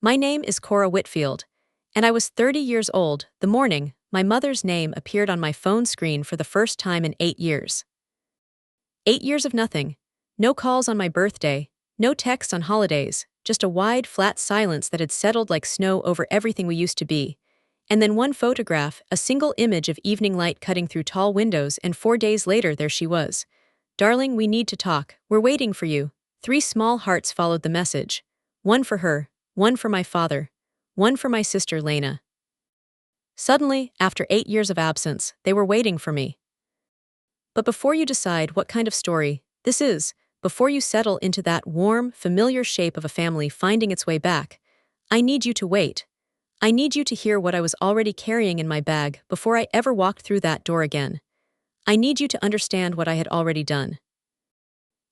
My name is Cora Whitfield, and I was 30 years old the morning my mother's name appeared on my phone screen for the first time in 8 years. 8 years of nothing. No calls on my birthday, no texts on holidays, just a wide, flat silence that had settled like snow over everything we used to be. And then one photograph, a single image of evening light cutting through tall windows, and 4 days later there she was. "Darling, we need to talk. We're waiting for you." 3 small hearts followed the message. One for her, one for my father, one for my sister Lena. Suddenly, after 8 years of absence, they were waiting for me. But before you decide what kind of story this is, before you settle into that warm, familiar shape of a family finding its way back, I need you to wait. I need you to hear what I was already carrying in my bag before I ever walked through that door again. I need you to understand what I had already done.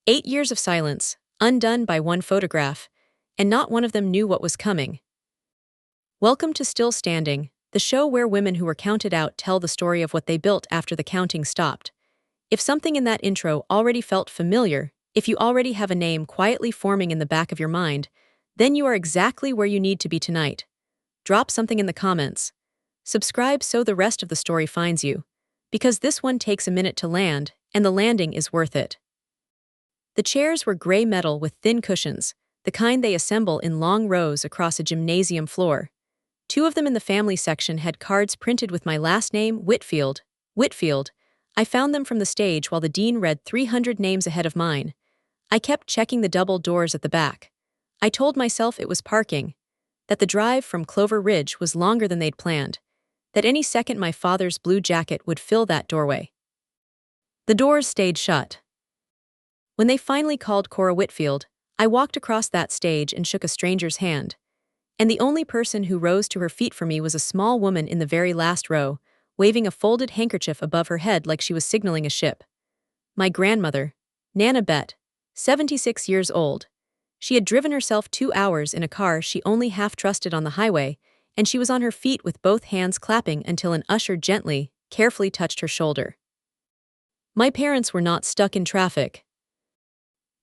8 years of silence, undone by one photograph, and not one of them knew what was coming. Welcome to Still Standing, the show where women who were counted out tell the story of what they built after the counting stopped. If something in that intro already felt familiar, if you already have a name quietly forming in the back of your mind, then you are exactly where you need to be tonight. Drop something in the comments. Subscribe so the rest of the story finds you, because this one takes a minute to land, and the landing is worth it. The chairs were gray metal with thin cushions, the kind they assemble in long rows across a gymnasium floor. 2 of them in the family section had cards printed with my last name, Whitfield. Whitfield. I found them from the stage while the dean read 300 names ahead of mine. I kept checking the double doors at the back. I told myself it was parking, that the drive from Clover Ridge was longer than they'd planned, that any second my father's blue jacket would fill that doorway. The doors stayed shut. When they finally called Cora Whitfield, I walked across that stage and shook a stranger's hand. And the only person who rose to her feet for me was a small woman in the very last row, waving a folded handkerchief above her head like she was signaling a ship. My grandmother, Nana Bet, 76 years old. She had driven herself 2 hours in a car she only half trusted on the highway, and she was on her feet with both hands clapping until an usher gently, carefully touched her shoulder. My parents were not stuck in traffic.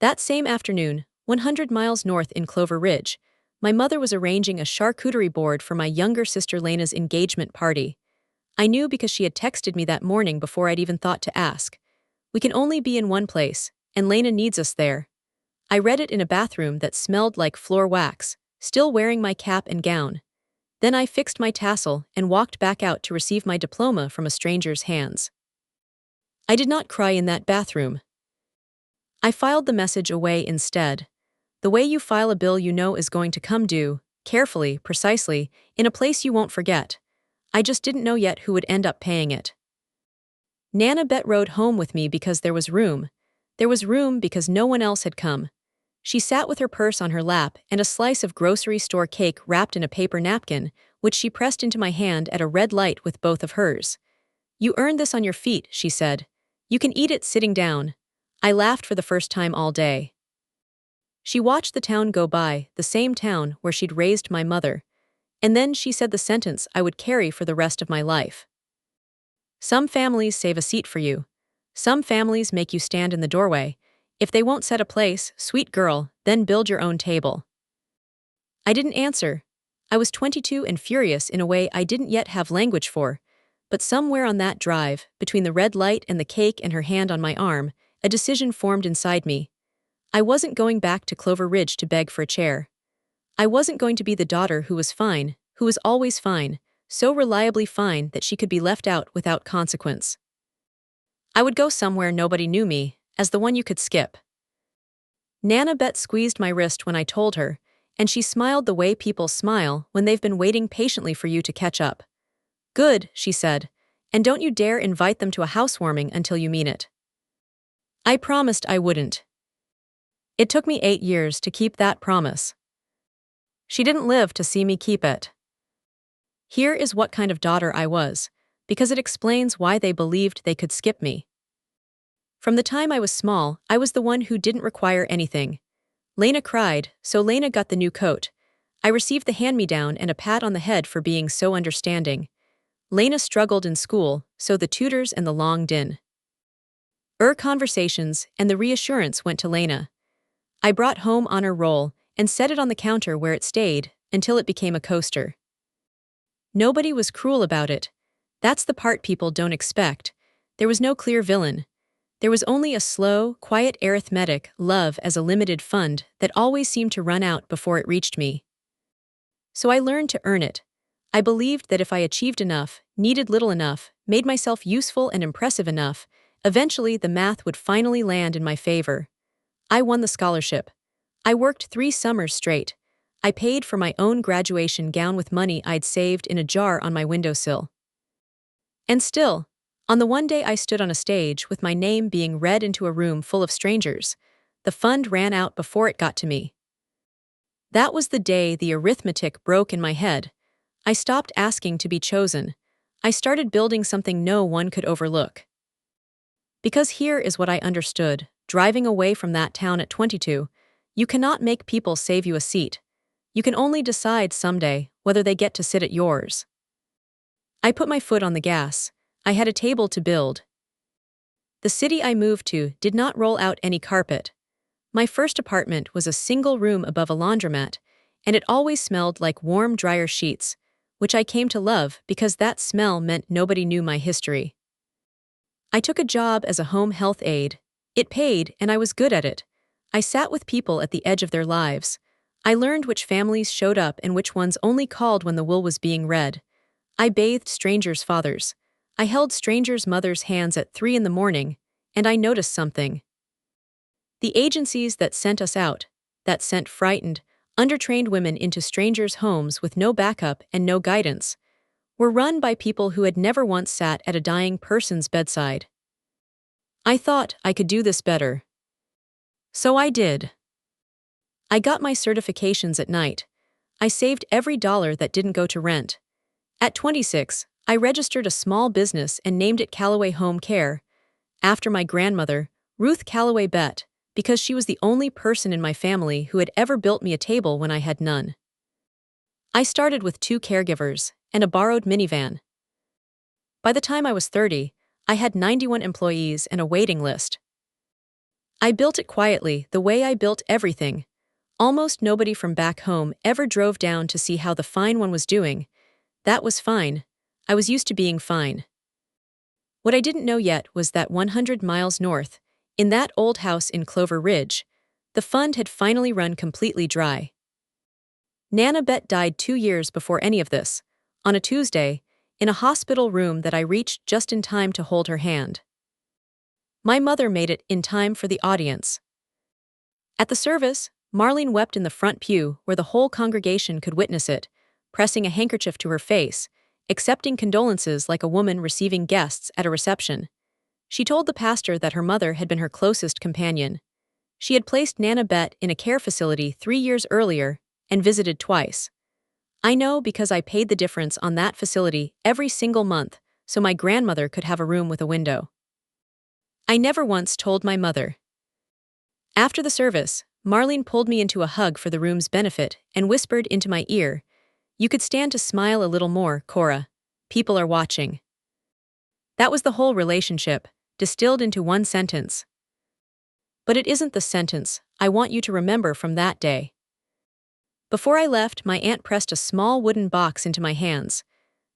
That same afternoon, 100 miles north in Clover Ridge, my mother was arranging a charcuterie board for my younger sister Lena's engagement party. I knew because she had texted me that morning before I'd even thought to ask. "We can only be in one place, and Lena needs us there." I read it in a bathroom that smelled like floor wax, still wearing my cap and gown. Then I fixed my tassel and walked back out to receive my diploma from a stranger's hands. I did not cry in that bathroom. I filed the message away instead. The way you file a bill you know is going to come due, carefully, precisely, in a place you won't forget. I just didn't know yet who would end up paying it. Nana Bet rode home with me because there was room. There was room because no one else had come. She sat with her purse on her lap and a slice of grocery store cake wrapped in a paper napkin, which she pressed into my hand at a red light with both of hers. "You earned this on your feet," she said. "You can eat it sitting down." I laughed for the first time all day. She watched the town go by, the same town where she'd raised my mother, and then she said the sentence I would carry for the rest of my life. "Some families save a seat for you. Some families make you stand in the doorway. If they won't set a place, sweet girl, then build your own table." I didn't answer. I was 22 and furious in a way I didn't yet have language for, but somewhere on that drive, between the red light and the cake and her hand on my arm, a decision formed inside me. I wasn't going back to Clover Ridge to beg for a chair. I wasn't going to be the daughter who was fine, who was always fine, so reliably fine that she could be left out without consequence. I would go somewhere nobody knew me, as the one you could skip. Nana Bet squeezed my wrist when I told her, and she smiled the way people smile when they've been waiting patiently for you to catch up. "Good," she said, "and don't you dare invite them to a housewarming until you mean it." I promised I wouldn't. It took me 8 years to keep that promise. She didn't live to see me keep it. Here is what kind of daughter I was, because it explains why they believed they could skip me. From the time I was small, I was the one who didn't require anything. Lena cried, so Lena got the new coat. I received the hand-me-down and a pat on the head for being so understanding. Lena struggled in school, so the tutors and the long din. Conversations and the reassurance went to Lena. I brought home honor roll and set it on the counter where it stayed, until it became a coaster. Nobody was cruel about it. That's the part people don't expect. There was no clear villain. There was only a slow, quiet arithmetic love as a limited fund that always seemed to run out before it reached me. So I learned to earn it. I believed that if I achieved enough, needed little enough, made myself useful and impressive enough, eventually the math would finally land in my favor. I won the scholarship. I worked 3 summers straight. I paid for my own graduation gown with money I'd saved in a jar on my windowsill. And still, on the one day I stood on a stage with my name being read into a room full of strangers, the fund ran out before it got to me. That was the day the arithmetic broke in my head. I stopped asking to be chosen. I started building something no one could overlook. Because here is what I understood, driving away from that town at 22, you cannot make people save you a seat. You can only decide someday whether they get to sit at yours. I put my foot on the gas. I had a table to build. The city I moved to did not roll out any carpet. My first apartment was a single room above a laundromat, and it always smelled like warm dryer sheets, which I came to love because that smell meant nobody knew my history. I took a job as a home health aide. It paid, and I was good at it. I sat with people at the edge of their lives. I learned which families showed up and which ones only called when the will was being read. I bathed strangers' fathers. I held strangers' mothers' hands at 3 in the morning, and I noticed something. The agencies that sent us out, that sent frightened, undertrained women into strangers' homes with no backup and no guidance, were run by people who had never once sat at a dying person's bedside. I thought I could do this better. So I did. I got my certifications at night. I saved every dollar that didn't go to rent. At 26, I registered a small business and named it Callaway Home Care, after my grandmother, Ruth Callaway Bett, because she was the only person in my family who had ever built me a table when I had none. I started with 2 caregivers and a borrowed minivan. By the time I was 30, I had 91 employees and a waiting list. I built it quietly, the way I built everything. Almost nobody from back home ever drove down to see how the fine one was doing. That was fine. I was used to being fine. What I didn't know yet was that 100 miles north, in that old house in Clover Ridge, the fund had finally run completely dry. Nana Bett died 2 years before any of this, on a Tuesday, in a hospital room that I reached just in time to hold her hand. My mother made it in time for the audience. At the service, Marlene wept in the front pew where the whole congregation could witness it, pressing a handkerchief to her face, accepting condolences like a woman receiving guests at a reception. She told the pastor that her mother had been her closest companion. She had placed Nana Bett in a care facility 3 years earlier and visited twice. I know because I paid the difference on that facility every single month so my grandmother could have a room with a window. I never once told my mother. After the service, Marlene pulled me into a hug for the room's benefit and whispered into my ear, "You could stand to smile a little more, Cora. People are watching." That was the whole relationship, distilled into one sentence. But it isn't the sentence I want you to remember from that day. Before I left, my aunt pressed a small wooden box into my hands.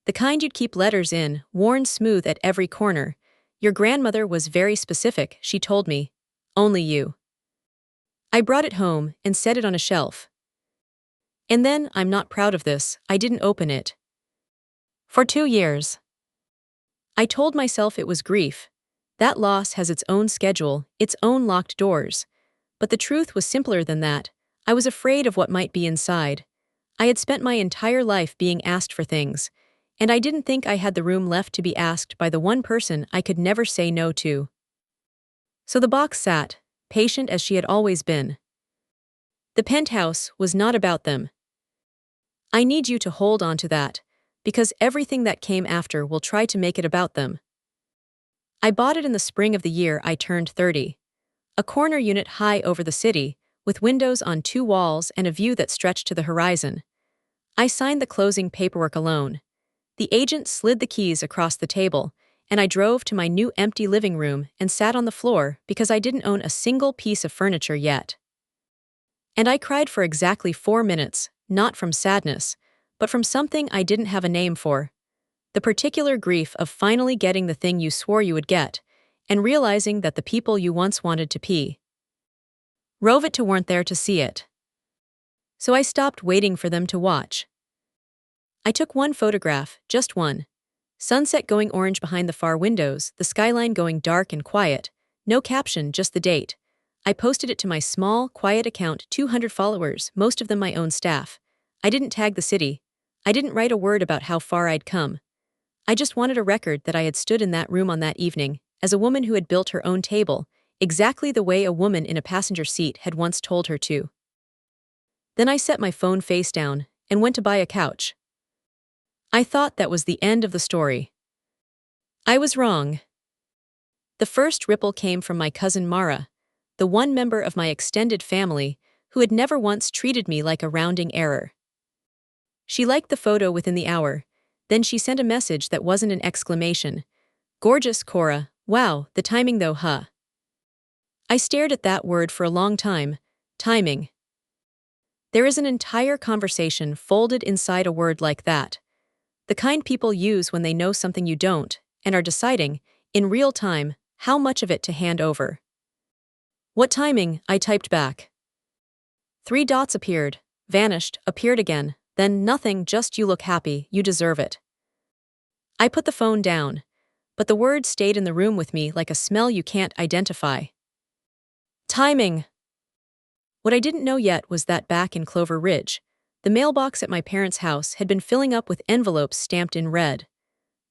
The kind you'd keep letters in, worn smooth at every corner. Your grandmother was very specific, she told me. Only you. I brought it home and set it on a shelf. And then, I'm not proud of this, I didn't open it. For 2 years. I told myself it was grief. That loss has its own schedule, its own locked doors. But the truth was simpler than that. I was afraid of what might be inside. I had spent my entire life being asked for things, and I didn't think I had the room left to be asked by the one person I could never say no to. So the box sat, patient as she had always been. The penthouse was not about them. I need you to hold on to that, because everything that came after will try to make it about them. I bought it in the spring of the year I turned 30. A corner unit high over the city, with windows on 2 walls and a view that stretched to the horizon. I signed the closing paperwork alone. The agent slid the keys across the table, and I drove to my new empty living room and sat on the floor because I didn't own a single piece of furniture yet. And I cried for exactly 4 minutes, not from sadness, but from something I didn't have a name for. The particular grief of finally getting the thing you swore you would get, and realizing that the people you once wanted to pee rove it to weren't there to see it. So I stopped waiting for them to watch. I took one photograph, just one. Sunset going orange behind the far windows, the skyline going dark and quiet. No caption, just the date. I posted it to my small, quiet account, 200 followers, most of them my own staff. I didn't tag the city. I didn't write a word about how far I'd come. I just wanted a record that I had stood in that room on that evening, as a woman who had built her own table, exactly the way a woman in a passenger seat had once told her to. Then I set my phone face down and went to buy a couch. I thought that was the end of the story. I was wrong. The first ripple came from my cousin Mara, the one member of my extended family who had never once treated me like a rounding error. She liked the photo within the hour, then she sent a message that wasn't an exclamation. "Gorgeous, Cora. Wow, the timing though, huh?" I stared at that word for a long time. Timing. There is an entire conversation folded inside a word like that. The kind people use when they know something you don't, and are deciding, in real time, how much of it to hand over. "What timing?" I typed back. 3 dots appeared, vanished, appeared again, then nothing, just "you look happy, you deserve it." I put the phone down, but the word stayed in the room with me like a smell you can't identify. Timing. What I didn't know yet was that back in Clover Ridge, the mailbox at my parents' house had been filling up with envelopes stamped in red.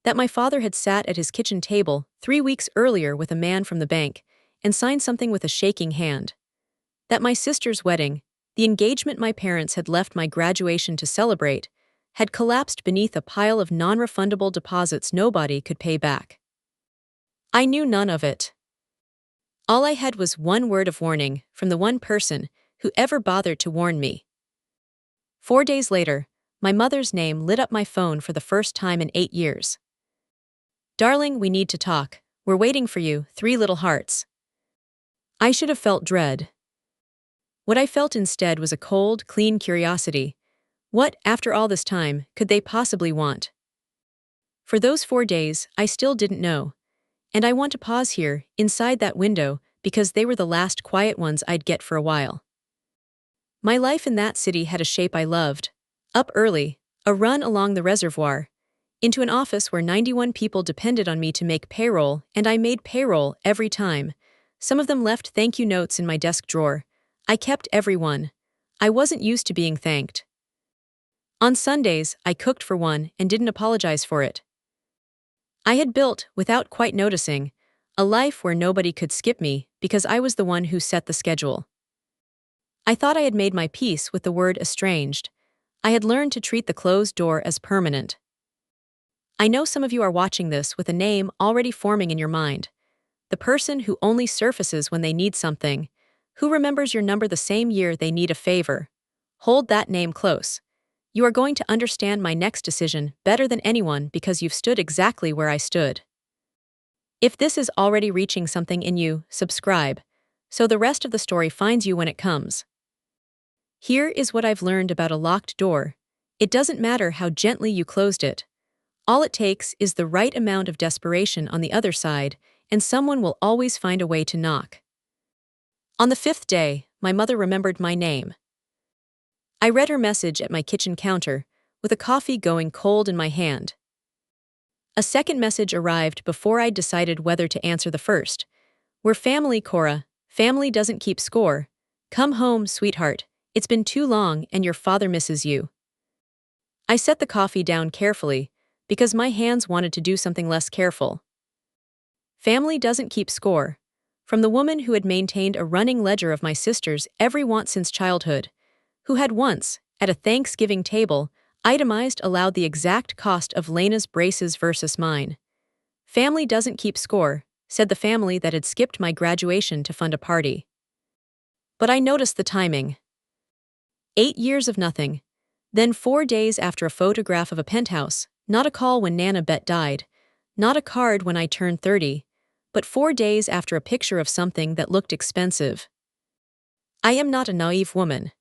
That my father had sat at his kitchen table 3 weeks earlier with a man from the bank and signed something with a shaking hand. That my sister's wedding, the engagement my parents had left my graduation to celebrate, had collapsed beneath a pile of non-refundable deposits nobody could pay back. I knew none of it. All I had was one word of warning from the one person who ever bothered to warn me. 4 days later, my mother's name lit up my phone for the first time in 8 years. "Darling, we need to talk. We're waiting for you, 3 little hearts." I should have felt dread. What I felt instead was a cold, clean curiosity. What, after all this time, could they possibly want? For those 4 days, I still didn't know. And I want to pause here, inside that window, because they were the last quiet ones I'd get for a while. My life in that city had a shape I loved. Up early, a run along the reservoir, into an office where 91 people depended on me to make payroll, and I made payroll every time. Some of them left thank you notes in my desk drawer. I kept every one. I wasn't used to being thanked. On Sundays, I cooked for one and didn't apologize for it. I had built, without quite noticing, a life where nobody could skip me because I was the one who set the schedule. I thought I had made my peace with the word estranged. I had learned to treat the closed door as permanent. I know some of you are watching this with a name already forming in your mind. The person who only surfaces when they need something, who remembers your number the same year they need a favor. Hold that name close. You are going to understand my next decision better than anyone because you've stood exactly where I stood. If this is already reaching something in you, subscribe, so the rest of the story finds you when it comes. Here is what I've learned about a locked door. It doesn't matter how gently you closed it. All it takes is the right amount of desperation on the other side, and someone will always find a way to knock. On the 5th day, my mother remembered my name. I read her message at my kitchen counter, with a coffee going cold in my hand. A second message arrived before I'd decided whether to answer the first. "We're family, Cora. Family doesn't keep score. Come home, sweetheart. It's been too long and your father misses you." I set the coffee down carefully, because my hands wanted to do something less careful. Family doesn't keep score. From the woman who had maintained a running ledger of my sister's every want since childhood, who had once, at a Thanksgiving table, itemized aloud the exact cost of Lena's braces versus mine. Family doesn't keep score, said the family that had skipped my graduation to fund a party. But I noticed the timing. 8 years of nothing. Then 4 days after a photograph of a penthouse, not a call when Nana Bet died, not a card when I turned 30, but 4 days after a picture of something that looked expensive. I am not a naive woman.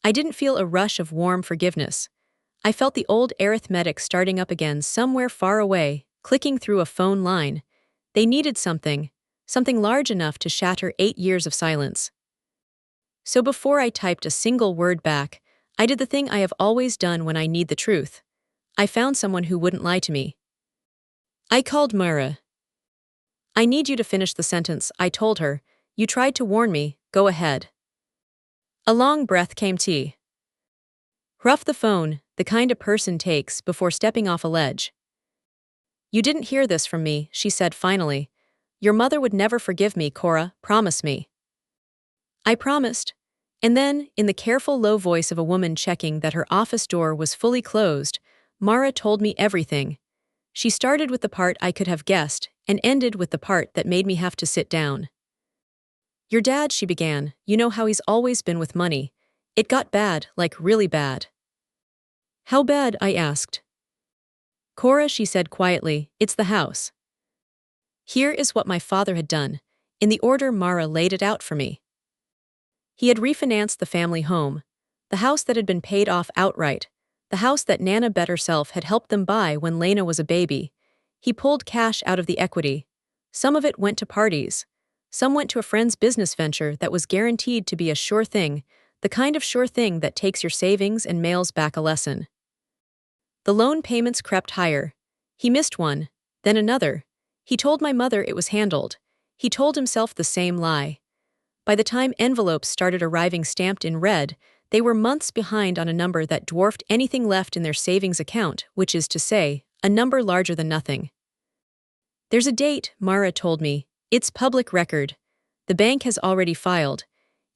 I didn't feel a rush of warm forgiveness. I felt the old arithmetic starting up again somewhere far away, clicking through a phone line. They needed something large enough to shatter 8 years of silence. So before I typed a single word back, I did the thing I have always done when I need the truth. I found someone who wouldn't lie to me. I called Mara. I need you to finish the sentence, I told her. You tried to warn me, go ahead. A long breath came to. Rough the phone, the kind a person takes before stepping off a ledge. You didn't hear this from me, she said finally. Your mother would never forgive me, Cora, promise me. I promised. And then, in the careful low voice of a woman checking that her office door was fully closed, Mara told me everything. She started with the part I could have guessed and ended with the part that made me have to sit down. Your dad, she began, you know how he's always been with money. It got bad, like really bad. How bad? I asked. Cora, she said quietly, it's the house. Here is what my father had done, in the order Mara laid it out for me. He had refinanced the family home, the house that had been paid off outright, the house that Nana Bet herself had helped them buy when Lena was a baby. He pulled cash out of the equity. Some of it went to parties. Some went to a friend's business venture that was guaranteed to be a sure thing, the kind of sure thing that takes your savings and mails back a lesson. The loan payments crept higher. He missed one, then another. He told my mother it was handled. He told himself the same lie. By the time envelopes started arriving stamped in red, they were months behind on a number that dwarfed anything left in their savings account, which is to say, a number larger than nothing. There's a date, Mara told me. It's public record. The bank has already filed.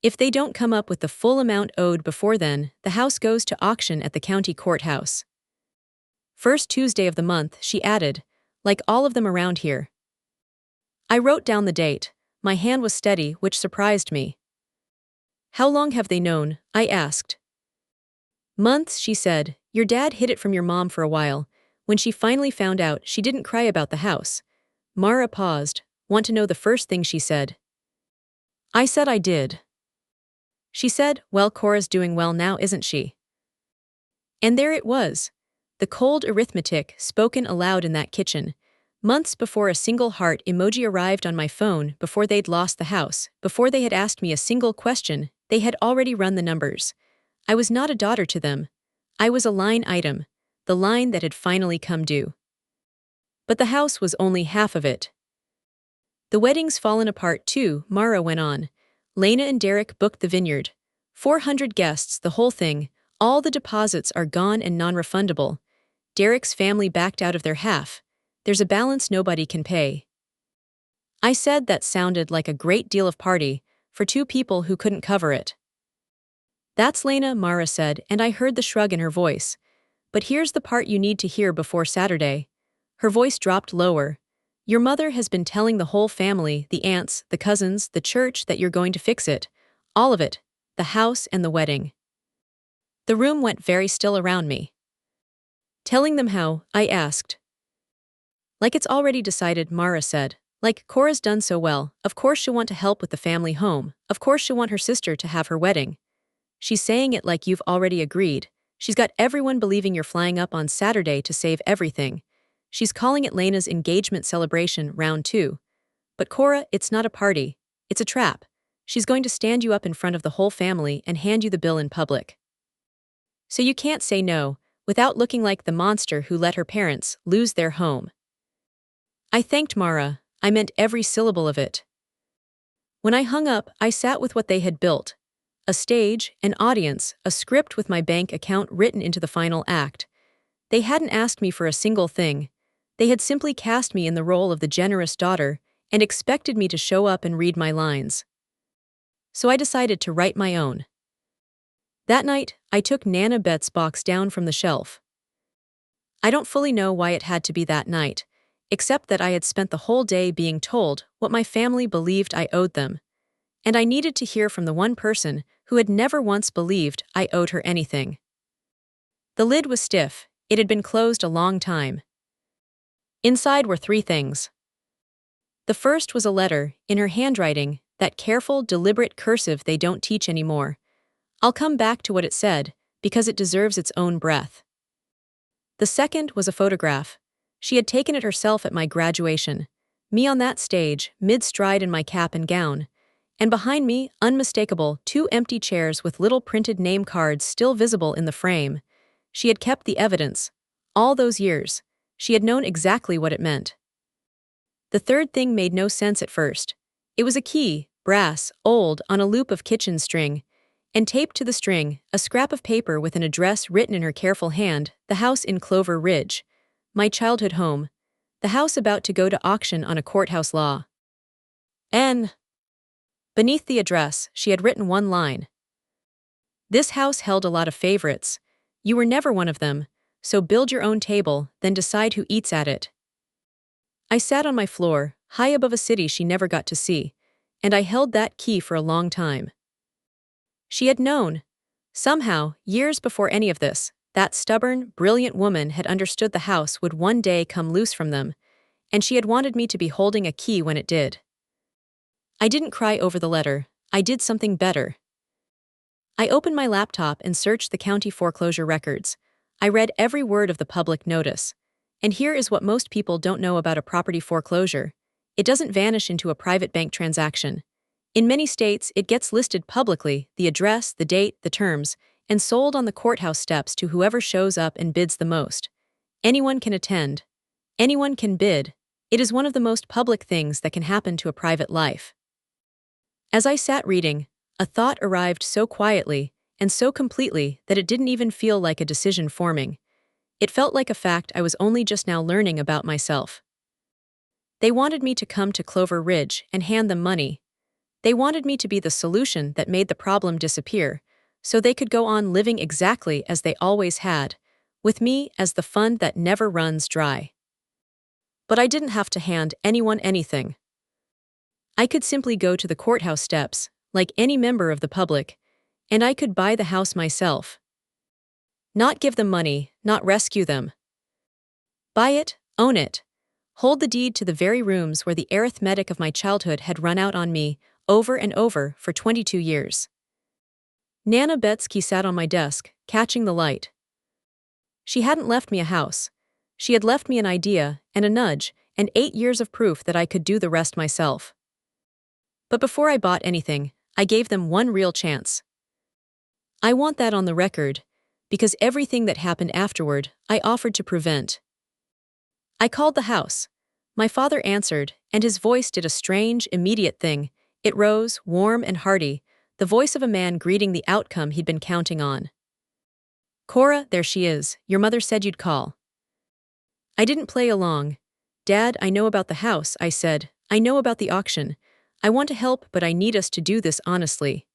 If they don't come up with the full amount owed before then, the house goes to auction at the county courthouse. First Tuesday of the month, she added, like all of them around here. I wrote down the date. My hand was steady, which surprised me. How long have they known? I asked. Months, she said. Your dad hid it from your mom for a while. When she finally found out, she didn't cry about the house. Mara paused. Want to know the first thing she said? I said I did. She said, well, Cora's doing well now, isn't she? And there it was. The cold arithmetic spoken aloud in that kitchen. Months before a single heart emoji arrived on my phone, before they'd lost the house, before they had asked me a single question, they had already run the numbers. I was not a daughter to them. I was a line item, the line that had finally come due. But the house was only half of it. The wedding's fallen apart too, Mara went on. Lena and Derek booked the vineyard. 400 guests, the whole thing. All the deposits are gone and non-refundable. Derek's family backed out of their half. There's a balance nobody can pay. I said that sounded like a great deal of party, for two people who couldn't cover it. That's Lena, Mara said, and I heard the shrug in her voice. But here's the part you need to hear before Saturday. Her voice dropped lower. Your mother has been telling the whole family, the aunts, the cousins, the church, that you're going to fix it. All of it. The house and the wedding. The room went very still around me. Telling them how? I asked. Like it's already decided, Mara said. Like Cora's done so well, of course she'll want to help with the family home, of course she'll want her sister to have her wedding. She's saying it like you've already agreed. She's got everyone believing you're flying up on Saturday to save everything. She's calling it Lena's engagement celebration, round 2. But Cora, it's not a party. It's a trap. She's going to stand you up in front of the whole family and hand you the bill in public. So you can't say no, without looking like the monster who let her parents lose their home. I thanked Mara. I meant every syllable of it. When I hung up, I sat with what they had built. A stage, an audience, a script with my bank account written into the final act. They hadn't asked me for a single thing. They had simply cast me in the role of the generous daughter and expected me to show up and read my lines. So I decided to write my own. That night, I took Nana Bet's box down from the shelf. I don't fully know why it had to be that night, except that I had spent the whole day being told what my family believed I owed them. And I needed to hear from the one person who had never once believed I owed her anything. The lid was stiff. It had been closed a long time. Inside were 3 things. The first was a letter, in her handwriting, that careful, deliberate cursive they don't teach anymore. I'll come back to what it said, because it deserves its own breath. The second was a photograph. She had taken it herself at my graduation. Me on that stage, mid-stride in my cap and gown. And behind me, unmistakable, two empty chairs with little printed name cards still visible in the frame. She had kept the evidence. All those years. She had known exactly what it meant. The third thing made no sense at first. It was a key, brass, old, on a loop of kitchen string. And taped to the string, a scrap of paper with an address written in her careful hand, the house in Clover Ridge. My childhood home. The house about to go to auction on a courthouse law. N. Beneath the address, she had written one line. This house held a lot of favorites. You were never one of them, so build your own table, then decide who eats at it. I sat on my floor, high above a city she never got to see, and I held that key for a long time. She had known. Somehow, years before any of this, that stubborn, brilliant woman had understood the house would one day come loose from them, and she had wanted me to be holding a key when it did. I didn't cry over the letter. I did something better. I opened my laptop and searched the county foreclosure records. I read every word of the public notice. And here is what most people don't know about a property foreclosure. It doesn't vanish into a private bank transaction. In many states, it gets listed publicly, the address, the date, the terms, and sold on the courthouse steps to whoever shows up and bids the most. Anyone can attend. Anyone can bid. It is one of the most public things that can happen to a private life. As I sat reading, a thought arrived so quietly and so completely that it didn't even feel like a decision forming. It felt like a fact I was only just now learning about myself. They wanted me to come to Clover Ridge and hand them money. They wanted me to be the solution that made the problem disappear, so they could go on living exactly as they always had, with me as the fund that never runs dry. But I didn't have to hand anyone anything. I could simply go to the courthouse steps, like any member of the public, and I could buy the house myself. Not give them money, not rescue them. Buy it, own it. Hold the deed to the very rooms where the arithmetic of my childhood had run out on me, over and over, for 22 years. Nana Betsky sat on my desk, catching the light. She hadn't left me a house. She had left me an idea, and a nudge, and 8 years of proof that I could do the rest myself. But before I bought anything, I gave them one real chance. I want that on the record, because everything that happened afterward, I offered to prevent. I called the house. My father answered, and his voice did a strange, immediate thing. It rose, warm and hearty, the voice of a man greeting the outcome he'd been counting on. Cora, there she is. Your mother said you'd call. I didn't play along. Dad, I know about the house, I said. I know about the auction. I want to help, but I need us to do this honestly.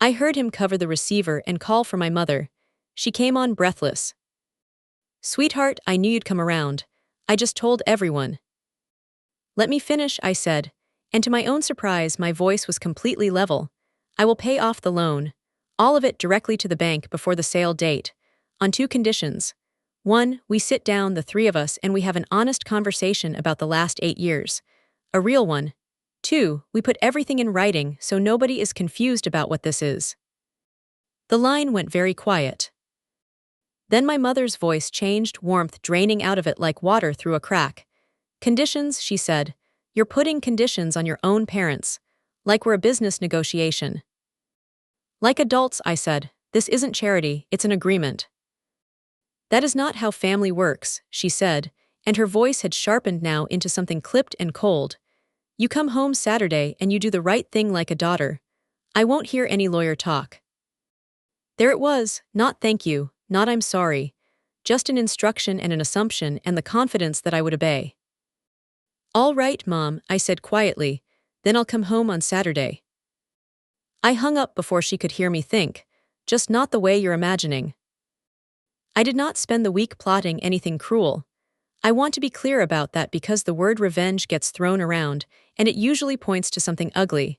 I heard him cover the receiver and call for my mother. She came on breathless. Sweetheart, I knew you'd come around. I just told everyone. Let me finish, I said, and to my own surprise, my voice was completely level. I will pay off the loan, all of it directly to the bank before the sale date, on 2 conditions. 1, we sit down, the 3 of us, and we have an honest conversation about the last 8 years. A real one. 2, we put everything in writing so nobody is confused about what this is. The line went very quiet. Then my mother's voice changed, warmth draining out of it like water through a crack. Conditions, she said. You're putting conditions on your own parents, like we're a business negotiation. Like adults, I said, this isn't charity, it's an agreement. That is not how family works, she said, and her voice had sharpened now into something clipped and cold. You come home Saturday and you do the right thing like a daughter. I won't hear any lawyer talk. There it was, not thank you, not I'm sorry, just an instruction and an assumption and the confidence that I would obey. All right, Mom, I said quietly, then I'll come home on Saturday. I hung up before she could hear me think, just not the way you're imagining. I did not spend the week plotting anything cruel. I want to be clear about that because the word revenge gets thrown around, and it usually points to something ugly.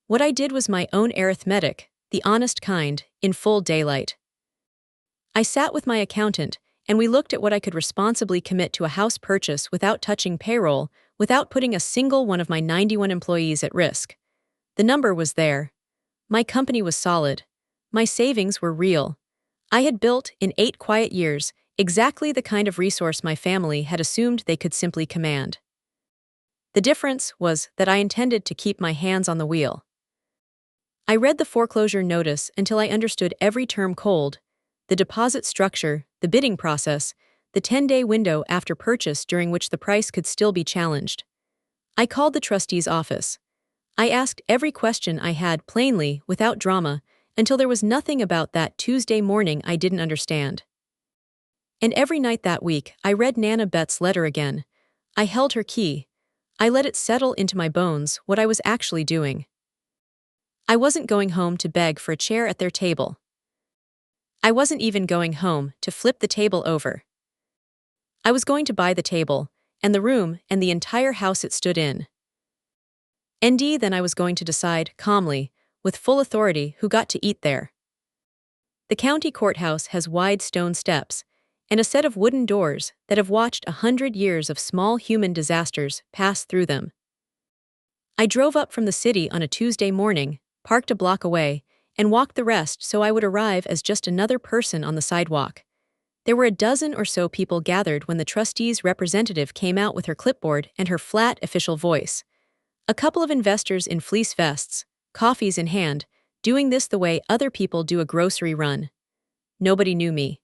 What I did was my own arithmetic, the honest kind, in full daylight. I sat with my accountant, and we looked at what I could responsibly commit to a house purchase without touching payroll, without putting a single one of my 91 employees at risk. The number was there. My company was solid. My savings were real. I had built, in 8 quiet years, exactly the kind of resource my family had assumed they could simply command. The difference was that I intended to keep my hands on the wheel. I read the foreclosure notice until I understood every term cold: the deposit structure, the bidding process, the 10-day window after purchase during which the price could still be challenged. I called the trustee's office. I asked every question I had plainly, without drama, until there was nothing about that Tuesday morning I didn't understand. And every night that week, I read Nana Bet's letter again. I held her key. I let it settle into my bones what I was actually doing. I wasn't going home to beg for a chair at their table. I wasn't even going home to flip the table over. I was going to buy the table, and the room, and the entire house it stood in. Then I was going to decide, calmly, with full authority, who got to eat there. The county courthouse has wide stone steps, and a set of wooden doors that have watched 100 years of small human disasters pass through them. I drove up from the city on a Tuesday morning, parked a block away, and walked the rest so I would arrive as just another person on the sidewalk. There were a dozen or so people gathered when the trustee's representative came out with her clipboard and her flat official voice. A couple of investors in fleece vests, coffees in hand, doing this the way other people do a grocery run. Nobody knew me.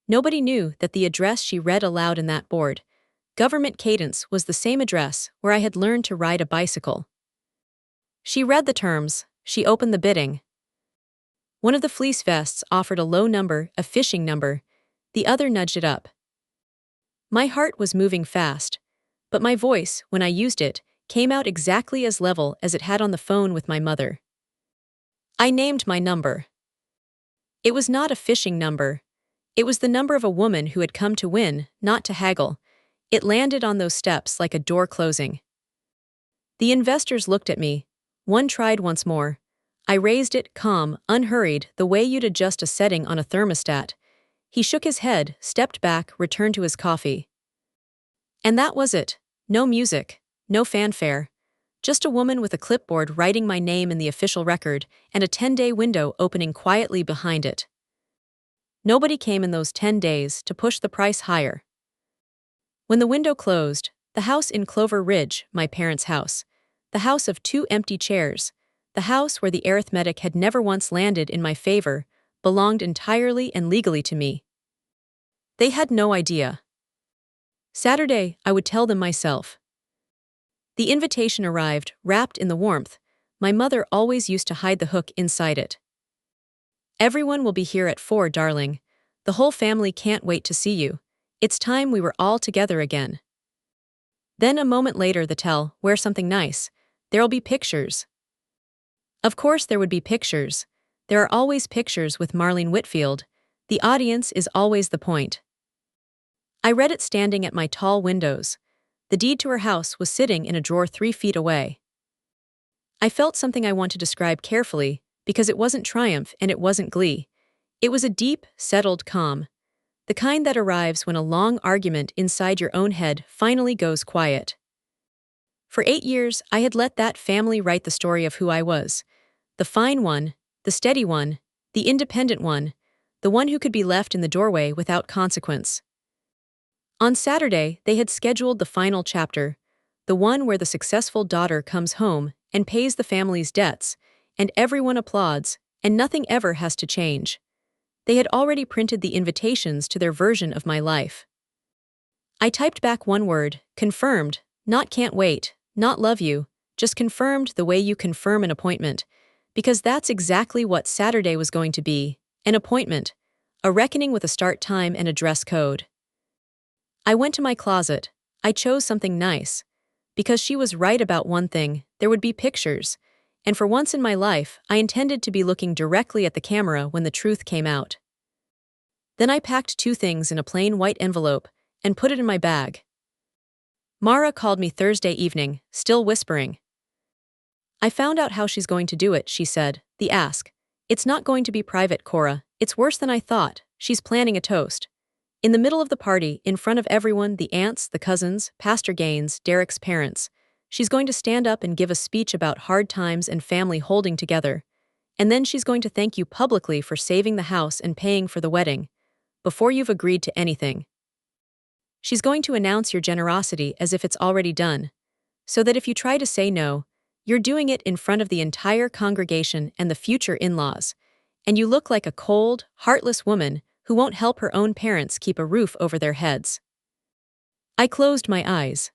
Nobody knew that the address she read aloud in that board, Government Cadence, was the same address where I had learned to ride a bicycle. She read the terms, she opened the bidding. One of the fleece vests offered a low number, a fishing number, the other nudged it up. My heart was moving fast, but my voice, when I used it, came out exactly as level as it had on the phone with my mother. I named my number. It was not a fishing number. It was the number of a woman who had come to win, not to haggle. It landed on those steps like a door closing. The investors looked at me. One tried once more. I raised it, calm, unhurried, the way you'd adjust a setting on a thermostat. He shook his head, stepped back, returned to his coffee. And that was it. No music, no fanfare. Just a woman with a clipboard writing my name in the official record and a 10-day window opening quietly behind it. Nobody came in those 10 days to push the price higher. When the window closed, the house in Clover Ridge, my parents' house, the house of 2 empty chairs, the house where the arithmetic had never once landed in my favor, belonged entirely and legally to me. They had no idea. Saturday, I would tell them myself. The invitation arrived, wrapped in the warmth. My mother always used to hide the hook inside it. Everyone will be here at 4, darling. The whole family can't wait to see you. It's time we were all together again. Then a moment later the tell, wear something nice. There'll be pictures. Of course there would be pictures. There are always pictures with Marlene Whitfield. The audience is always the point. I read it standing at my tall windows. The deed to her house was sitting in a drawer 3 feet away. I felt something I want to describe carefully, because it wasn't triumph and it wasn't glee. It was a deep, settled calm. The kind that arrives when a long argument inside your own head finally goes quiet. For 8 years, I had let that family write the story of who I was. The fine one, the steady one, the independent one, the one who could be left in the doorway without consequence. On Saturday, they had scheduled the final chapter, the one where the successful daughter comes home and pays the family's debts, and everyone applauds, and nothing ever has to change. They had already printed the invitations to their version of my life. I typed back one word, confirmed, not can't wait, not love you, just confirmed the way you confirm an appointment, because that's exactly what Saturday was going to be, an appointment, a reckoning with a start time and a dress code. I went to my closet. I chose something nice. Because she was right about one thing, there would be pictures, and for once in my life, I intended to be looking directly at the camera when the truth came out. Then I packed 2 things in a plain white envelope and put it in my bag. Mara called me Thursday evening, still whispering. I found out how she's going to do it, she said, the ask. It's not going to be private, Cora. It's worse than I thought. She's planning a toast. In the middle of the party, in front of everyone, the aunts, the cousins, Pastor Gaines, Derek's parents, she's going to stand up and give a speech about hard times and family holding together. And then she's going to thank you publicly for saving the house and paying for the wedding, before you've agreed to anything. She's going to announce your generosity as if it's already done, so that if you try to say no, you're doing it in front of the entire congregation and the future in-laws, and you look like a cold, heartless woman who won't help her own parents keep a roof over their heads. I closed my eyes.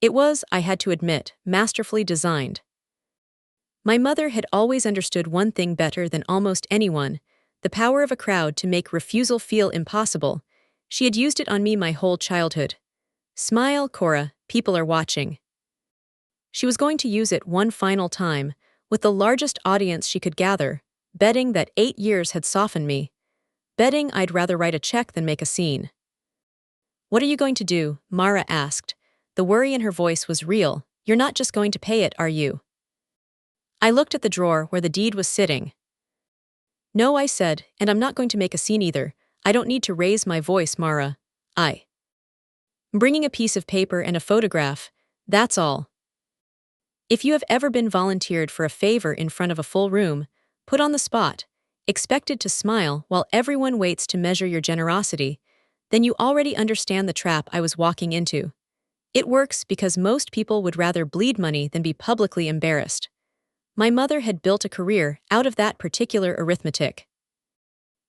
It was, I had to admit, masterfully designed. My mother had always understood one thing better than almost anyone: the power of a crowd to make refusal feel impossible. She had used it on me my whole childhood. Smile, Cora, people are watching. She was going to use it one final time, with the largest audience she could gather, betting that 8 years had softened me. Betting I'd rather write a check than make a scene. What are you going to do? Mara asked. The worry in her voice was real. You're not just going to pay it, are you? I looked at the drawer where the deed was sitting. No, I said, and I'm not going to make a scene either. I don't need to raise my voice, Mara. I'm bringing a piece of paper and a photograph, that's all. If you have ever been volunteered for a favor in front of a full room, put on the spot, expected to smile while everyone waits to measure your generosity, then you already understand the trap I was walking into. It works because most people would rather bleed money than be publicly embarrassed. My mother had built a career out of that particular arithmetic.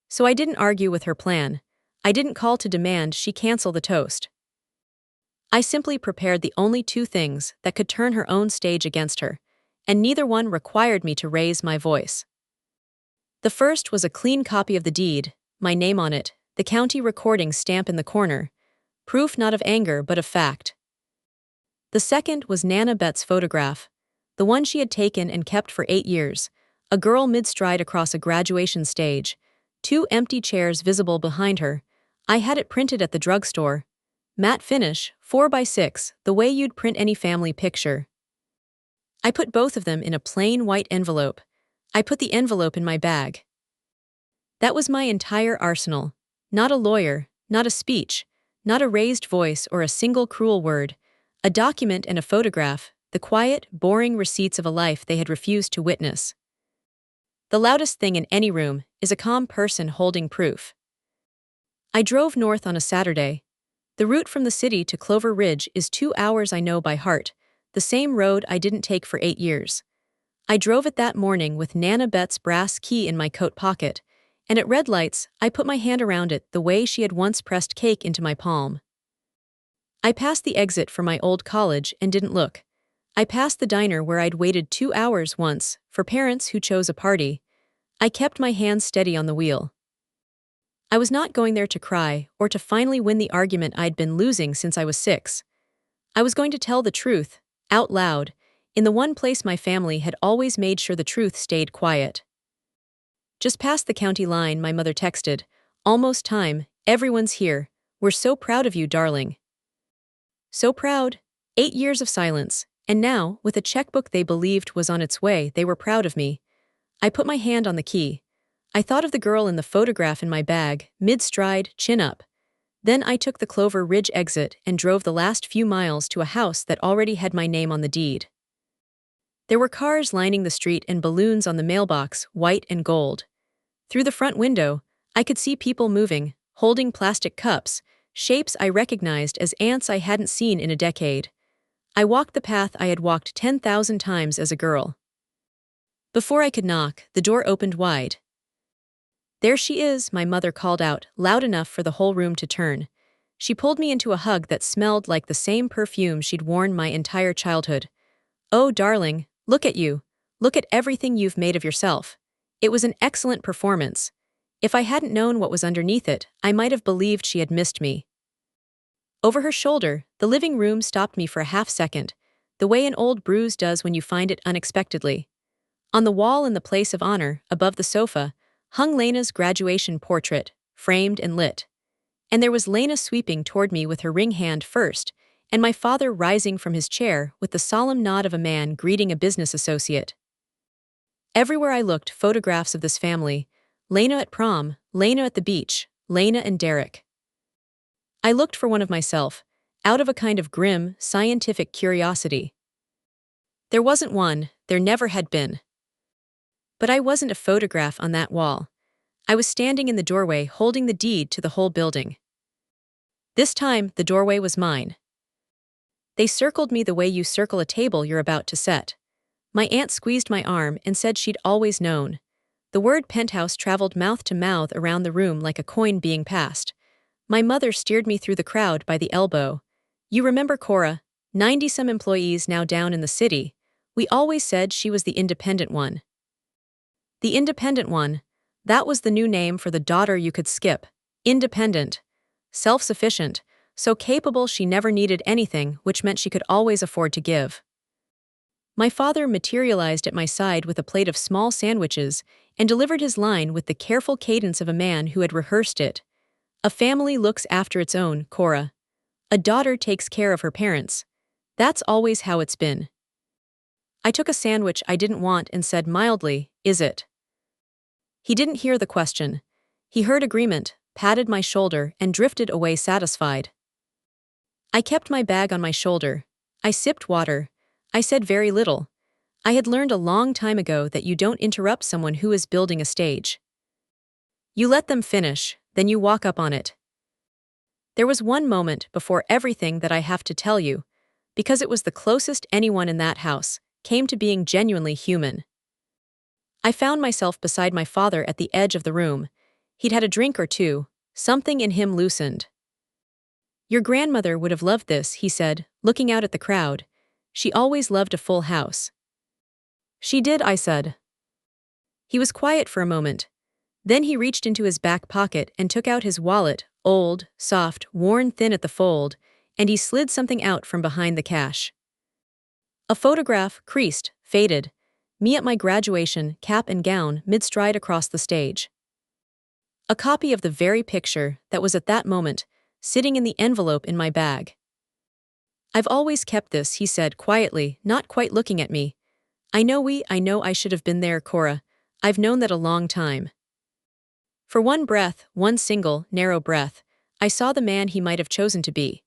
So I didn't argue with her plan. I didn't call to demand she cancel the toast. I simply prepared the only two things that could turn her own stage against her, and neither one required me to raise my voice. The first was a clean copy of the deed, my name on it, the county recording stamp in the corner, proof not of anger but of fact. The second was Nana Betts' photograph, the one she had taken and kept for 8 years, a girl mid-stride across a graduation stage, 2 empty chairs visible behind her. I had it printed at the drugstore. Matte finish, 4x6, the way you'd print any family picture. I put both of them in a plain white envelope. I put the envelope in my bag. That was my entire arsenal. Not a lawyer, not a speech, not a raised voice or a single cruel word. A document and a photograph, the quiet, boring receipts of a life they had refused to witness. The loudest thing in any room is a calm person holding proof. I drove north on a Saturday. The route from the city to Clover Ridge is 2 hours I know by heart, the same road I didn't take for 8 years. I drove it that morning with Nana Betts' brass key in my coat pocket, and at red lights I put my hand around it the way she had once pressed cake into my palm. I passed the exit for my old college and didn't look. I passed the diner where I'd waited 2 hours once for parents who chose a party. I kept my hands steady on the wheel. I was not going there to cry or to finally win the argument I'd been losing since I was 6. I was going to tell the truth, out loud, in the one place my family had always made sure the truth stayed quiet. Just past the county line, my mother texted, "Almost time, everyone's here. We're so proud of you, darling." So proud. 8 years of silence, and now, with a checkbook they believed was on its way, they were proud of me. I put my hand on the key. I thought of the girl in the photograph in my bag, mid-stride, chin up. Then I took the Clover Ridge exit and drove the last few miles to a house that already had my name on the deed. There were cars lining the street and balloons on the mailbox, white and gold. Through the front window, I could see people moving, holding plastic cups, shapes I recognized as ants I hadn't seen in a decade. I walked the path I had walked 10,000 times as a girl. Before I could knock, the door opened wide. "There she is," my mother called out, loud enough for the whole room to turn. She pulled me into a hug that smelled like the same perfume she'd worn my entire childhood. "Oh, darling, look at you. Look at everything you've made of yourself. It was an excellent performance. If I hadn't known what was underneath it, I might have believed she had missed me." Over her shoulder, the living room stopped me for a half-second, the way an old bruise does when you find it unexpectedly. On the wall in the place of honor, above the sofa, hung Lena's graduation portrait, framed and lit. And there was Lena sweeping toward me with her ring hand first, and my father rising from his chair with the solemn nod of a man greeting a business associate. Everywhere I looked, photographs of this family: Lena at prom, Lena at the beach, Lena and Derek. I looked for one of myself, out of a kind of grim, scientific curiosity. There wasn't one, there never had been. But I wasn't a photograph on that wall. I was standing in the doorway holding the deed to the whole building. This time, the doorway was mine. They circled me the way you circle a table you're about to set. My aunt squeezed my arm and said she'd always known. The word penthouse traveled mouth to mouth around the room like a coin being passed. My mother steered me through the crowd by the elbow. You remember Cora, 90-some employees now down in the city. We always said she was the independent one. The independent one. That was the new name for the daughter you could skip. Independent. Self-sufficient. So capable she never needed anything, which meant she could always afford to give. My father materialized at my side with a plate of small sandwiches and delivered his line with the careful cadence of a man who had rehearsed it. A family looks after its own, Cora. A daughter takes care of her parents. That's always how it's been. I took a sandwich I didn't want and said mildly, "Is it?" He didn't hear the question. He heard agreement, patted my shoulder, and drifted away satisfied. I kept my bag on my shoulder. I sipped water. I said very little. I had learned a long time ago that you don't interrupt someone who is building a stage. You let them finish, then you walk up on it. There was one moment before everything that I have to tell you, because it was the closest anyone in that house came to being genuinely human. I found myself beside my father at the edge of the room. He'd had a drink or two. Something in him loosened. Your grandmother would have loved this, he said, looking out at the crowd. She always loved a full house. She did, I said. He was quiet for a moment. Then he reached into his back pocket and took out his wallet, old, soft, worn thin at the fold, and he slid something out from behind the cash. A photograph, creased, faded. Me at my graduation, cap and gown, mid-stride across the stage. A copy of the very picture that was at that moment, sitting in the envelope in my bag. I've always kept this, he said quietly, not quite looking at me. I know I should have been there, Cora. I've known that a long time. For one breath, one single, narrow breath, I saw the man he might have chosen to be.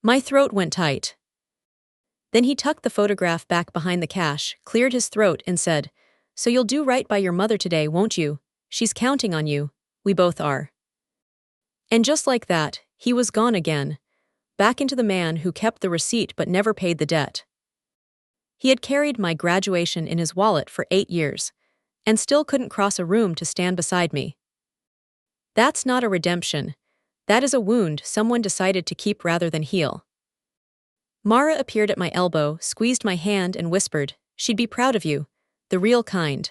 My throat went tight. Then he tucked the photograph back behind the cash, cleared his throat, and said, "So you'll do right by your mother today, won't you? She's counting on you. We both are." And just like that, he was gone again, back into the man who kept the receipt but never paid the debt. He had carried my graduation in his wallet for 8 years, and still couldn't cross a room to stand beside me. That's not a redemption. That is a wound someone decided to keep rather than heal. Mara appeared at my elbow, squeezed my hand, and whispered, "She'd be proud of you. The real kind."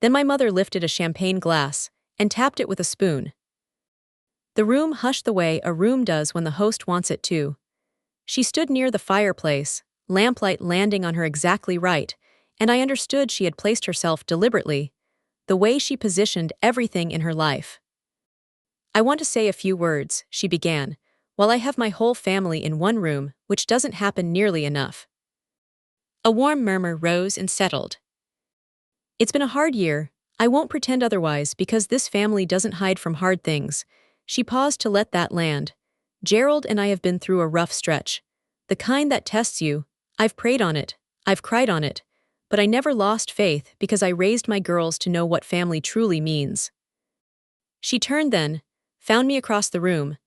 Then my mother lifted a champagne glass and tapped it with a spoon. The room hushed the way a room does when the host wants it to. She stood near the fireplace, lamplight landing on her exactly right, and I understood she had placed herself deliberately, the way she positioned everything in her life. "I want to say a few words," she began, "while I have my whole family in one room, which doesn't happen nearly enough." A warm murmur rose and settled. It's been a hard year. I won't pretend otherwise because this family doesn't hide from hard things. She paused to let that land. Gerald and I have been through a rough stretch. The kind that tests you. I've prayed on it. I've cried on it. But I never lost faith because I raised my girls to know what family truly means. She turned then, found me across the room.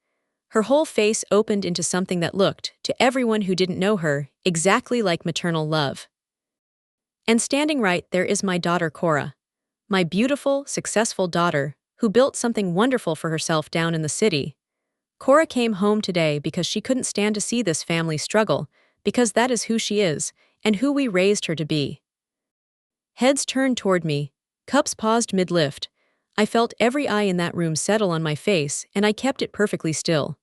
Her whole face opened into something that looked, to everyone who didn't know her, exactly like maternal love. And standing right there is my daughter Cora. My beautiful, successful daughter, who built something wonderful for herself down in the city. Cora came home today because she couldn't stand to see this family struggle, because that is who she is, and who we raised her to be. Heads turned toward me, cups paused mid-lift. I felt every eye in that room settle on my face, and I kept it perfectly still.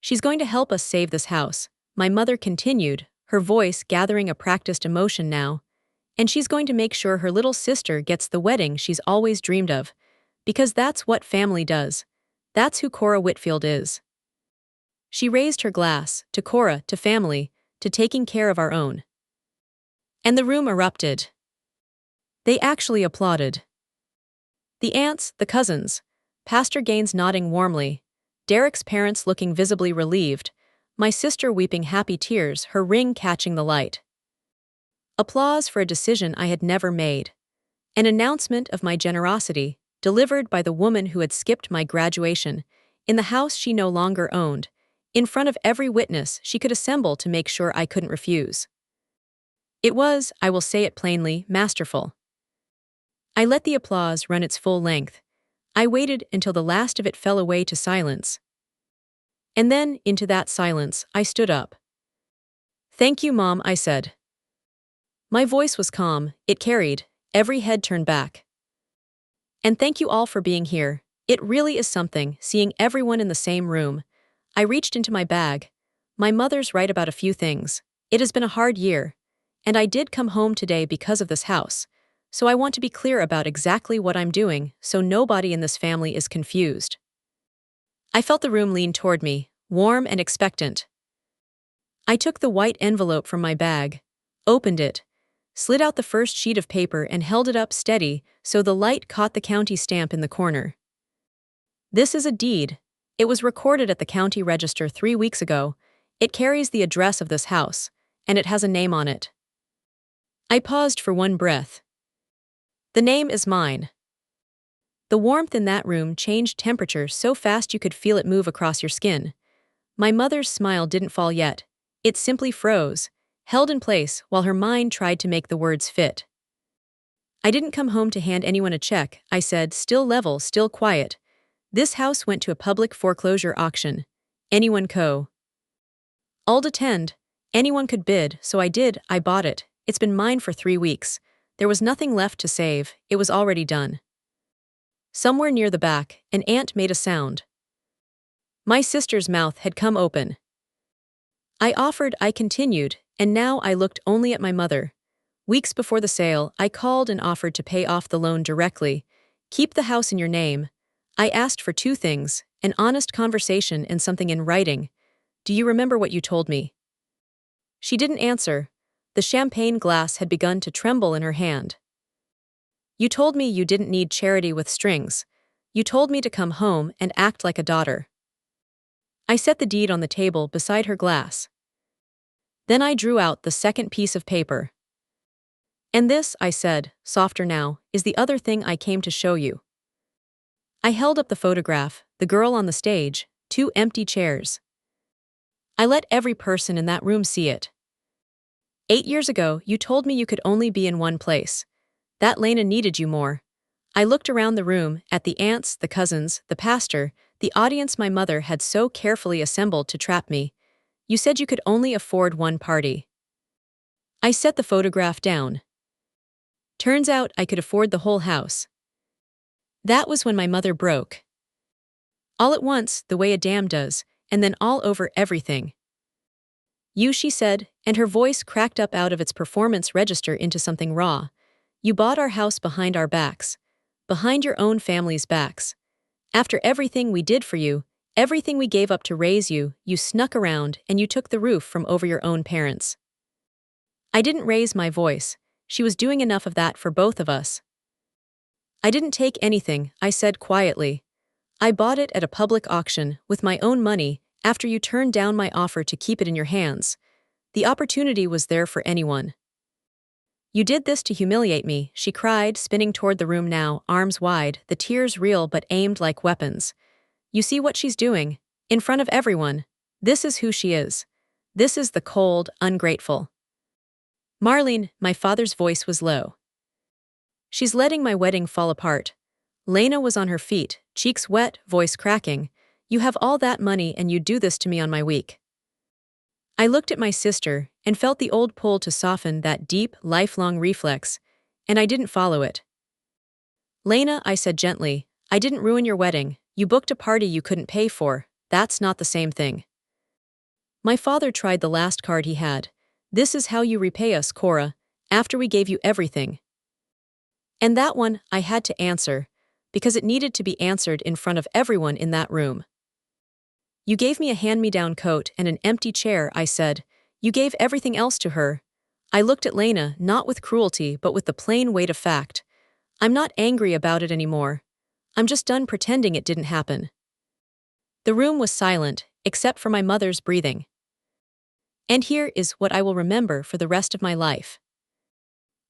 She's going to help us save this house, my mother continued, her voice gathering a practiced emotion now. And she's going to make sure her little sister gets the wedding she's always dreamed of, because that's what family does. That's who Cora Whitfield is. She raised her glass, to Cora, to family, to taking care of our own. And the room erupted. They actually applauded. The aunts, the cousins, Pastor Gaines nodding warmly, Derek's parents looking visibly relieved, my sister weeping happy tears, her ring catching the light. Applause for a decision I had never made. An announcement of my generosity, delivered by the woman who had skipped my graduation, in the house she no longer owned, in front of every witness she could assemble to make sure I couldn't refuse. It was, I will say it plainly, masterful. I let the applause run its full length. I waited until the last of it fell away to silence. And then, into that silence, I stood up. "Thank you, Mom," I said. My voice was calm, it carried, every head turned back. "And thank you all for being here. It really is something, seeing everyone in the same room." I reached into my bag. "My mother's right about a few things. It has been a hard year. And I did come home today because of this house. So I want to be clear about exactly what I'm doing so nobody in this family is confused." I felt the room lean toward me, warm and expectant. I took the white envelope from my bag, opened it, slid out the first sheet of paper and held it up steady so the light caught the county stamp in the corner. "This is a deed. It was recorded at the county register 3 weeks ago. It carries the address of this house, and it has a name on it." I paused for one breath. "The name is mine." The warmth in that room changed temperature so fast you could feel it move across your skin. My mother's smile didn't fall yet. It simply froze, held in place while her mind tried to make the words fit. "I didn't come home to hand anyone a check," I said, still level, still quiet. "This house went to a public foreclosure auction. Anyone I'll attend. Anyone could bid, so I did. I bought it. It's been mine for 3 weeks. There was nothing left to save, it was already done." Somewhere near the back, an ant made a sound. My sister's mouth had come open. I offered, I continued, and now I looked only at my mother. "Weeks before the sale, I called and offered to pay off the loan directly. Keep the house in your name. I asked for 2 things, an honest conversation and something in writing. Do you remember what you told me?" She didn't answer. The champagne glass had begun to tremble in her hand. "You told me you didn't need charity with strings. You told me to come home and act like a daughter." I set the deed on the table beside her glass. Then I drew out the second piece of paper. "And this," I said, softer now, "is the other thing I came to show you." I held up the photograph, the girl on the stage, 2 empty chairs. I let every person in that room see it. 8 years ago, you told me you could only be in one place. That Lena needed you more. I looked around the room, at the aunts, the cousins, the pastor, the audience my mother had so carefully assembled to trap me. You said you could only afford one party. I set the photograph down. Turns out I could afford the whole house. That was when my mother broke. All at once, the way a dam does, and then all over everything. "You," she said, and her voice cracked up out of its performance register into something raw. "You bought our house behind our backs. Behind your own family's backs. After everything we did for you, everything we gave up to raise you, you snuck around and you took the roof from over your own parents." I didn't raise my voice. She was doing enough of that for both of us. "I didn't take anything," I said quietly. "I bought it at a public auction, with my own money, after you turned down my offer to keep it in your hands. The opportunity was there for anyone." "You did this to humiliate me," she cried, spinning toward the room now, arms wide, the tears real but aimed like weapons. "You see what she's doing? In front of everyone. This is who she is. This is the cold, ungrateful." "Marlene," my father's voice was low. "She's letting my wedding fall apart." Lena was on her feet, cheeks wet, voice cracking. "You have all that money and you do this to me on my week." I looked at my sister and felt the old pull to soften that deep, lifelong reflex, and I didn't follow it. "Lena," I said gently, "I didn't ruin your wedding. You booked a party you couldn't pay for. That's not the same thing." My father tried the last card he had. "This is how you repay us, Cora, after we gave you everything." And that one I had to answer, because it needed to be answered in front of everyone in that room. "You gave me a hand-me-down coat and an empty chair," I said. "You gave everything else to her." I looked at Lena, not with cruelty but with the plain weight of fact. "I'm not angry about it anymore. I'm just done pretending it didn't happen." The room was silent, except for my mother's breathing. And here is what I will remember for the rest of my life.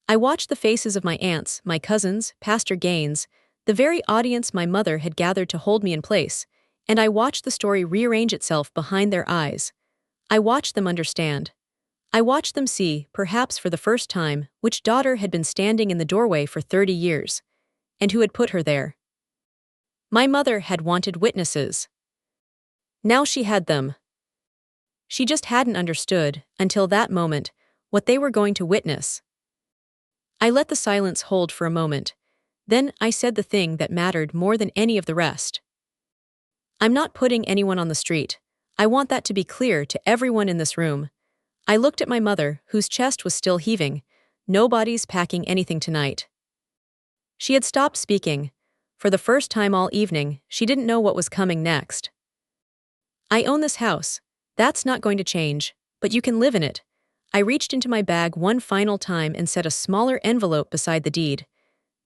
I watched the faces of my aunts, my cousins, Pastor Gaines, the very audience my mother had gathered to hold me in place, and I watched the story rearrange itself behind their eyes. I watched them understand. I watched them see, perhaps for the first time, which daughter had been standing in the doorway for 30 years, and who had put her there. My mother had wanted witnesses. Now she had them. She just hadn't understood, until that moment, what they were going to witness. I let the silence hold for a moment. Then I said the thing that mattered more than any of the rest. I'm not putting anyone on the street. I want that to be clear to everyone in this room. I looked at my mother, whose chest was still heaving. Nobody's packing anything tonight. She had stopped speaking. For the first time all evening, she didn't know what was coming next. I own this house. That's not going to change, but you can live in it. I reached into my bag one final time and set a smaller envelope beside the deed.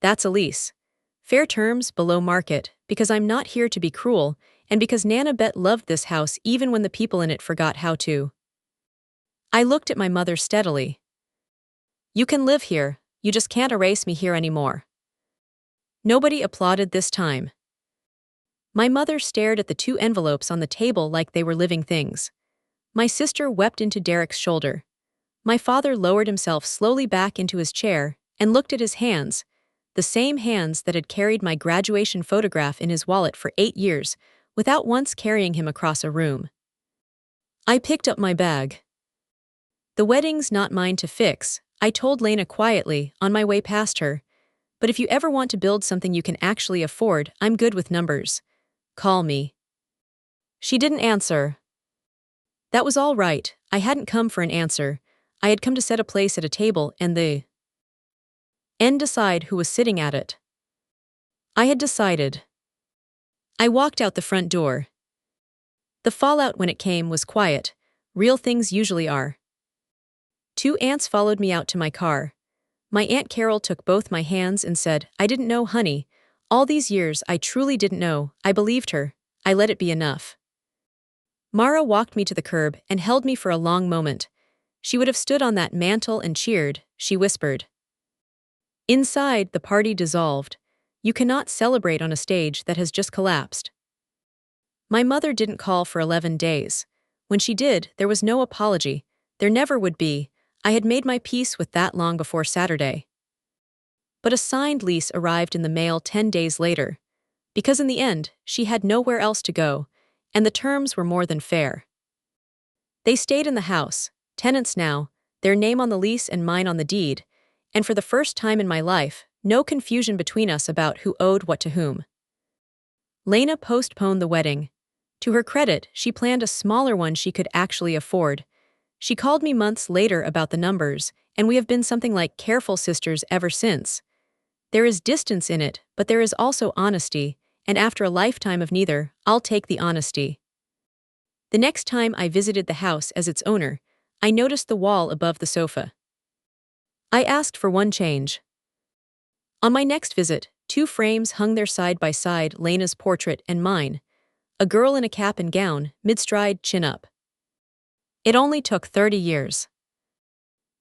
That's a lease. Fair terms below market, because I'm not here to be cruel, and because Nana Bet loved this house even when the people in it forgot how to. I looked at my mother steadily. You can live here, you just can't erase me here anymore. Nobody applauded this time. My mother stared at the two envelopes on the table like they were living things. My sister wept into Derek's shoulder. My father lowered himself slowly back into his chair and looked at his hands, the same hands that had carried my graduation photograph in his wallet for 8 years, without once carrying him across a room. I picked up my bag. The wedding's not mine to fix, I told Lena quietly on my way past her. But if you ever want to build something you can actually afford, I'm good with numbers. Call me. She didn't answer. That was all right. I hadn't come for an answer. I had come to set a place at a table and decide who was sitting at it. I had decided. I walked out the front door. The fallout when it came was quiet. Real things usually are. 2 aunts followed me out to my car. My Aunt Carol took both my hands and said, I didn't know, honey. All these years I truly didn't know. I believed her. I let it be enough. Mara walked me to the curb and held me for a long moment. She would have stood on that mantel and cheered, she whispered. Inside, the party dissolved. You cannot celebrate on a stage that has just collapsed. My mother didn't call for 11 days. When she did, there was no apology. There never would be. I had made my peace with that long before Saturday. But a signed lease arrived in the mail 10 days later. Because in the end, she had nowhere else to go, and the terms were more than fair. They stayed in the house, tenants now, their name on the lease and mine on the deed, and for the first time in my life, no confusion between us about who owed what to whom. Lena postponed the wedding. To her credit, she planned a smaller one she could actually afford. She called me months later about the numbers, and we have been something like careful sisters ever since. There is distance in it, but there is also honesty, and after a lifetime of neither, I'll take the honesty. The next time I visited the house as its owner, I noticed the wall above the sofa. I asked for one change. On my next visit, 2 frames hung there side by side, Lena's portrait and mine. A girl in a cap and gown, mid-stride, chin up. It only took 30 years.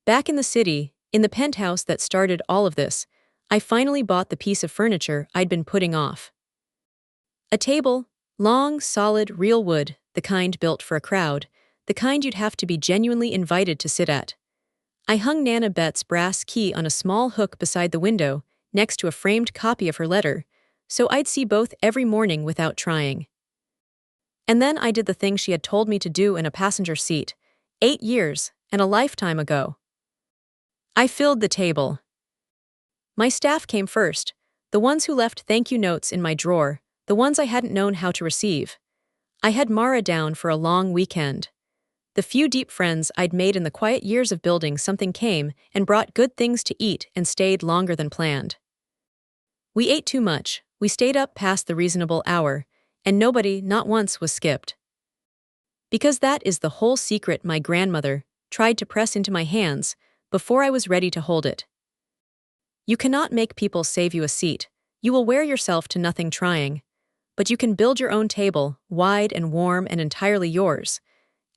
Back in the city, in the penthouse that started all of this, I finally bought the piece of furniture I'd been putting off. A table, long, solid, real wood, the kind built for a crowd, the kind you'd have to be genuinely invited to sit at. I hung Nana Bet's brass key on a small hook beside the window, next to a framed copy of her letter, so I'd see both every morning without trying. And then I did the thing she had told me to do in a passenger seat, 8 years and a lifetime ago. I filled the table. My staff came first, the ones who left thank you notes in my drawer, the ones I hadn't known how to receive. I had Mara down for a long weekend. The few deep friends I'd made in the quiet years of building something came and brought good things to eat and stayed longer than planned. We ate too much, we stayed up past the reasonable hour, and nobody, not once, was skipped. Because that is the whole secret my grandmother tried to press into my hands before I was ready to hold it. You cannot make people save you a seat, you will wear yourself to nothing trying. But you can build your own table, wide and warm and entirely yours.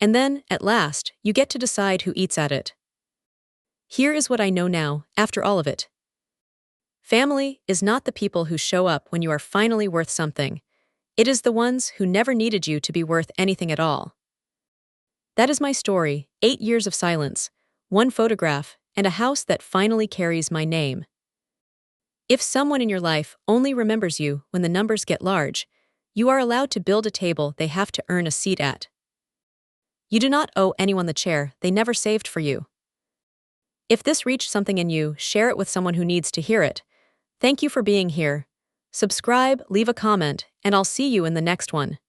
And then, at last, you get to decide who eats at it. Here is what I know now, after all of it. Family is not the people who show up when you are finally worth something. It is the ones who never needed you to be worth anything at all. That is my story, 8 years of silence, one photograph, and a house that finally carries my name. If someone in your life only remembers you when the numbers get large, you are allowed to build a table they have to earn a seat at. You do not owe anyone the chair they never saved for you. If this reached something in you, share it with someone who needs to hear it. Thank you for being here. Subscribe, leave a comment, and I'll see you in the next one.